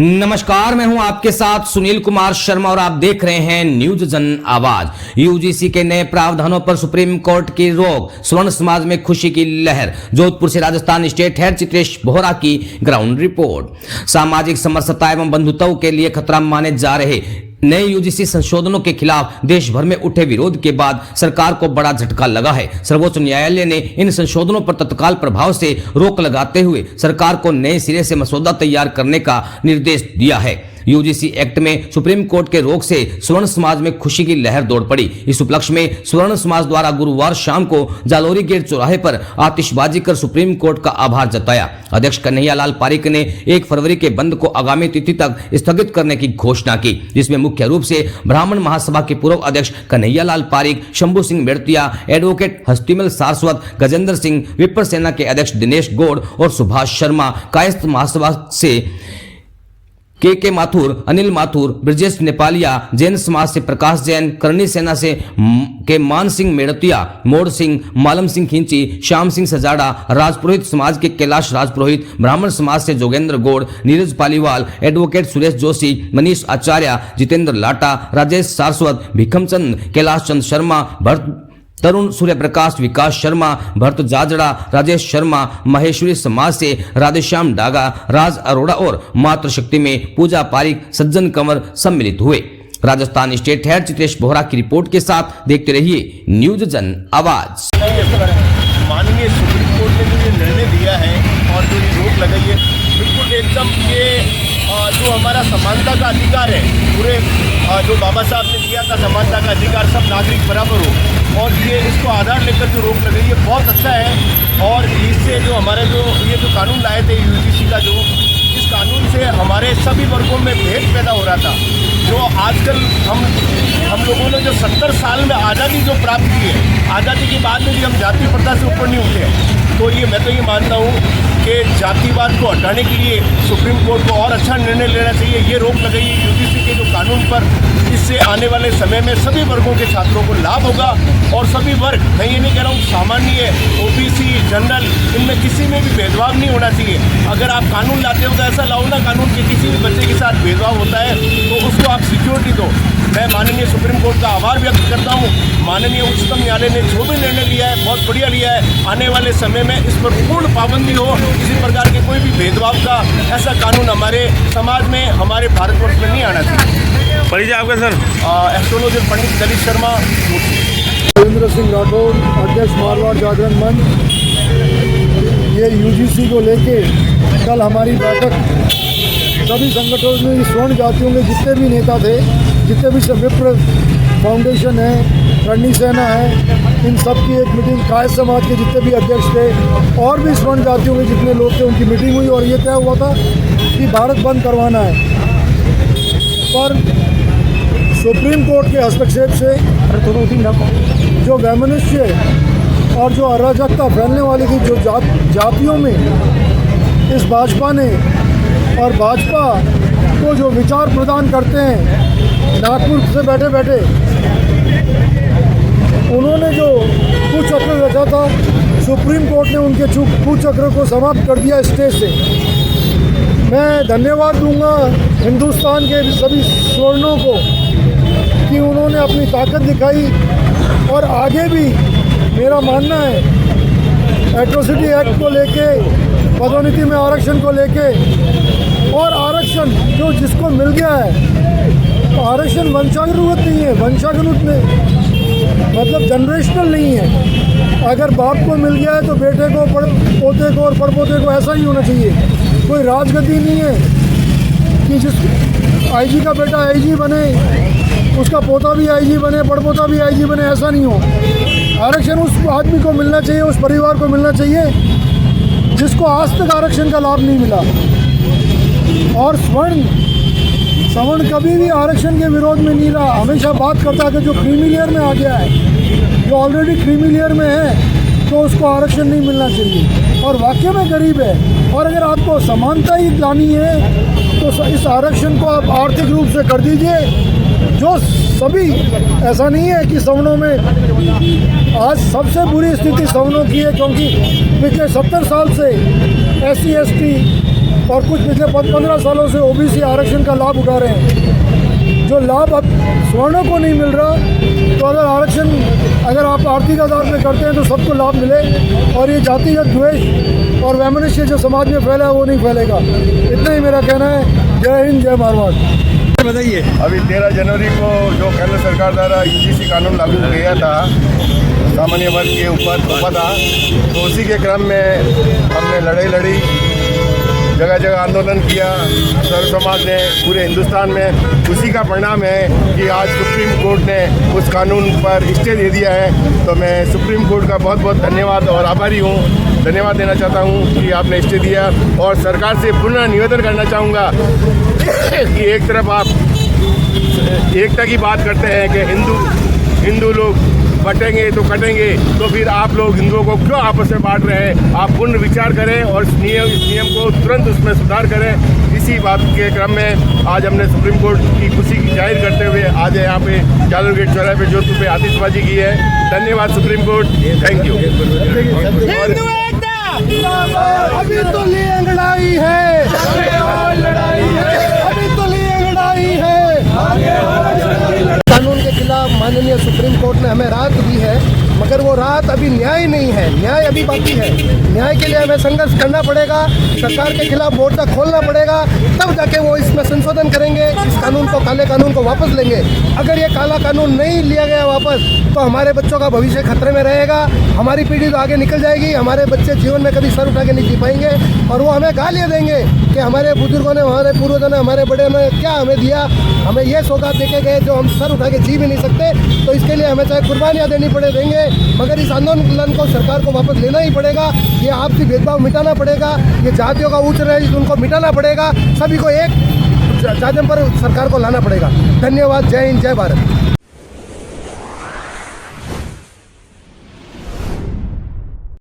नमस्कार, मैं हूं आपके साथ सुनील कुमार शर्मा और आप देख रहे हैं न्यूज जन आवाज। यूजीसी के नए प्रावधानों पर सुप्रीम कोर्ट की रोक, स्वर्ण समाज में खुशी की लहर। जोधपुर से राजस्थान स्टेट हेड चित्रेश बोहरा की ग्राउंड रिपोर्ट। सामाजिक समरसता एवं बंधुत्व के लिए खतरा माने जा रहे नए यूजीसी संशोधनों के खिलाफ देश भर में उठे विरोध के बाद सरकार को बड़ा झटका लगा है। सर्वोच्च न्यायालय ने इन संशोधनों पर तत्काल प्रभाव से रोक लगाते हुए सरकार को नए सिरे से मसौदा तैयार करने का निर्देश दिया है। यूजीसी एक्ट में सुप्रीम कोर्ट के रोक से स्वर्ण समाज में खुशी की लहर दौड़ पड़ी। इस उपलक्ष्य में स्वर्ण समाज द्वारा गुरुवार शाम को जालोरी गेट चौराहे पर आतिशबाजी कर सुप्रीम कोर्ट का आभार जताया। अध्यक्ष कन्हैया लाल पारीक ने 1 फरवरी के बंद को आगामी तिथि तक स्थगित करने की घोषणा की, जिसमें मुख्य रूप से ब्राह्मण महासभा के पूर्व अध्यक्ष कन्हैया लाल पारीक, शंभू सिंह मेड़तिया, एडवोकेट हस्तिमल सारस्वत, गजेंद्र सिंह, विप्र सेना के अध्यक्ष दिनेश गौड़ और सुभाष शर्मा, कायस्थ महासभा से के माथुर, अनिल माथुर, ब्रजेश नेपालिया, जैन समाज से प्रकाश जैन, करणी सेना से के मान सिंह मेड़तिया, मोड़ सिंह, मालम सिंह खिंची, श्याम सिंह सजाड़ा, राजपुरोहित समाज के कैलाश राजपुरोहित, ब्राह्मण समाज से जोगेंद्र गौड़, नीरज पालीवाल, एडवोकेट सुरेश जोशी, मनीष आचार्य, जितेंद्र लाटा, राजेश सारस्वत, भिखमचंद, कैलाश चंद शर्मा, भरत तरुण सूर्य प्रकाश, विकास शर्मा, भरत जाजड़ा, राजेश शर्मा, महेश्वरी समाज से राधेश्याम डागा, राज अरोड़ा और मातृशक्ति में पूजा पारीक, सज्जन कंवर सम्मिलित हुए। राजस्थान स्टेट हेड चित्रेश बोहरा की रिपोर्ट के साथ देखते रहिए न्यूज जन आवाज। माननीय सुप्रीम कोर्ट ने जो ये निर्णय दिया है और जो ये रोक लगाई है, बिल्कुल एकदम ये जो हमारा समानता का अधिकार है, पूरे जो बाबा साहब ने दिया था समानता का अधिकार, सब नागरिक बराबर हो, और ये इसको आधार लेकर जो रोक लगाई है बहुत अच्छा है। और इससे जो हमारे ये जो कानून लाए थे यूजीसी का, जो इस कानून से हमारे सभी वर्गों में भेद पैदा हो रहा था। जो आजकल हम लोगों ने जो 70 साल में आज़ादी जो प्राप्त की है, आज़ादी के बाद में भी हम जाति प्रथा से ऊपर नहीं उठे। तो ये मैं तो ये मानता हूँ कि जातिवाद को हटाने के लिए सुप्रीम कोर्ट को और अच्छा निर्णय लेना चाहिए। ये रोक लगाई है यूजीसी के जो कानून पर, इससे आने वाले समय में सभी वर्गों के छात्रों को लाभ होगा। और सभी वर्ग, मैं ये नहीं कह रहा हूँ सामान्य, ओबीसी, जनरल, इनमें किसी में भी भेदभाव नहीं होना चाहिए। अगर आप कानून लाते हो तो ऐसा लाओ ना कानून कि किसी भी बच्चे के साथ भेदभाव होता है तो उसको आप सिक्योरिटी दो। मैं माननीय सुप्रीम कोर्ट का आभार व्यक्त करता हूँ। माननीय उच्चतम न्यायालय ने जो भी निर्णय लिया है बहुत बढ़िया लिया है। आने वाले समय में इस पर पूर्ण पाबंदी हो, किसी प्रकार के कोई भी भेदभाव का ऐसा कानून हमारे समाज में, हमारे भारतवर्ष में नहीं आना चाहिए। परिचय आपका सर? एस्ट्रोलॉजर पंडित दलित शर्मा। सुरेंद्र सिंह राठौर, अध्यक्ष मारवाड़ जागरण मंच। ये यूजीसी को लेके कल हमारी बैठक, सभी संगठनों में स्वर्ण जातियों के जितने भी नेता थे, जितने भी विप्र फाउंडेशन है, करणी सेना है, इन सब की एक मीटिंग, कायस्थ समाज के जितने भी अध्यक्ष थे और भी स्वर्ण जातियों के जितने लोग थे, उनकी मीटिंग हुई और ये तय हुआ था कि भारत बंद करवाना है। पर सुप्रीम कोर्ट के हस्तक्षेप से जो वैमनस्य और जो अराजकता फैलने वाली थी, जो जातियों में इस भाजपा ने, और भाजपा को जो विचार प्रदान करते हैं नागपुर से बैठे बैठे, उन्होंने जो कुचक्र रचा था, सुप्रीम कोर्ट ने उनके कुचक्र को समाप्त कर दिया स्टेज से। मैं धन्यवाद दूंगा हिंदुस्तान के सभी स्वर्णों को कि उन्होंने अपनी ताकत दिखाई। और आगे भी मेरा मानना है एट्रोसिटी एक्ट को लेके, पदोन्नति में आरक्षण को लेके, और आरक्षण जो जिसको मिल गया है, तो आरक्षण वंशानुगत नहीं है, वंशानुगत मतलब जनरेशनल नहीं है। अगर बाप को मिल गया है तो बेटे को, पोते को और परपोते को, ऐसा ही होना चाहिए। कोई राजगद्दी नहीं है कि जिस आईजी का बेटा आईजी बने, उसका पोता भी आईजी बने, पड़पोता भी आईजी बने, ऐसा नहीं हो। आरक्षण उस आदमी को मिलना चाहिए, उस परिवार को मिलना चाहिए जिसको आज तक आरक्षण का लाभ नहीं मिला। और सवर्ण कभी भी आरक्षण के विरोध में नहीं रहा, हमेशा बात करता है कि जो क्रीमी लेयर में आ गया है, जो ऑलरेडी क्रीमी लेयर में है, तो उसको आरक्षण नहीं मिलना चाहिए। और वाकई में गरीब है। और अगर आपको समानता ही लानी है तो इस आरक्षण को आप आर्थिक रूप से कर दीजिए, जो सभी, ऐसा नहीं है कि सवर्णों में, आज सबसे बुरी स्थिति सवर्णों की है, क्योंकि पिछले 70 साल से SC ST और कुछ पिछले 15 सालों से ओबीसी आरक्षण का लाभ उठा रहे हैं। जो लाभ अब सवर्णों को नहीं मिल रहा, तो अगर आरक्षण अगर आप आर्थिक आधार पर करते हैं तो सबको लाभ मिले और ये जातिगत द्वेष और वैमनस्य जो समाज में फैला है वो नहीं फैलेगा। इतना ही मेरा कहना है। जय हिंद, जय मारवाड़। बताइए। अभी 13 जनवरी को जो केंद्र सरकार द्वारा यूजीसी कानून लागू किया था, सामान्य वर्ग के ऊपर थोपा था, तो उसी के क्रम में हमने लड़ाई लड़ी, जगह जगह आंदोलन किया सर्व समाज ने पूरे हिंदुस्तान में। उसी का परिणाम है कि आज सुप्रीम कोर्ट ने उस कानून पर स्टे दे दिया है। तो मैं सुप्रीम कोर्ट का बहुत बहुत धन्यवाद और आभारी हूँ, धन्यवाद देना चाहता हूँ कि आपने स्टे दिया। और सरकार से पुनः निवेदन करना चाहूँगा कि एक तरफ आप एकता की बात करते हैं कि हिंदू लोग बटेंगे तो कटेंगे, तो फिर आप लोग हिंदुओं को क्यों आपस में बांट रहे हैं? आप पुनः विचार करें और इस नियम को तुरंत उसमें सुधार करें। इसी बात के क्रम में आज हमने सुप्रीम कोर्ट की खुशी की जाहिर करते हुए आज यहाँ पे जादव गेट चौराहे पे जोधपुर पे आतिशबाजी की है। धन्यवाद सुप्रीम कोर्ट, थैंक यू। अभी तो लड़ाई है, अभी तो लड़ाई है। कानून के खिलाफ माननीय सुप्रीम कोर्ट ने हमें राहत दी है, मगर वो राहत अभी न्याय नहीं है, न्याय अभी बाकी है। न्याय के लिए हमें संघर्ष करना पड़ेगा, सरकार के खिलाफ मोर्चा खोलना पड़ेगा, तब जाके वो इसमें संशोधन करेंगे, इस कानून को, काले कानून को वापस लेंगे। अगर ये काला कानून नहीं लिया गया वापस, तो हमारे बच्चों का भविष्य खतरे में रहेगा, हमारी पीढ़ी तो आगे निकल जाएगी, हमारे बच्चे जीवन में कभी सर उठा के नहीं जी पाएंगे और वो हमें गालियाँ देंगे कि हमारे बुजुर्गों ने, हमारे पूर्वजों ने, हमारे बड़े ने क्या हमें दिया, हमें ये सौगात देके गए जो हम सर उठा के जी भी नहीं सकते। तो इसके लिए हमें चाहे कुर्बानियाँ देनी पड़े देंगे, मगर इस आंदोलन को सरकार को वापस लेना ही पड़ेगा। ये आपसी भेदभाव मिटाना पड़ेगा, ये जातियों का उच्च रहे उनको मिटाना पड़ेगा, सभी को एक जाजम पर सरकार को लाना पड़ेगा। धन्यवाद। जय हिंद, जय भारत।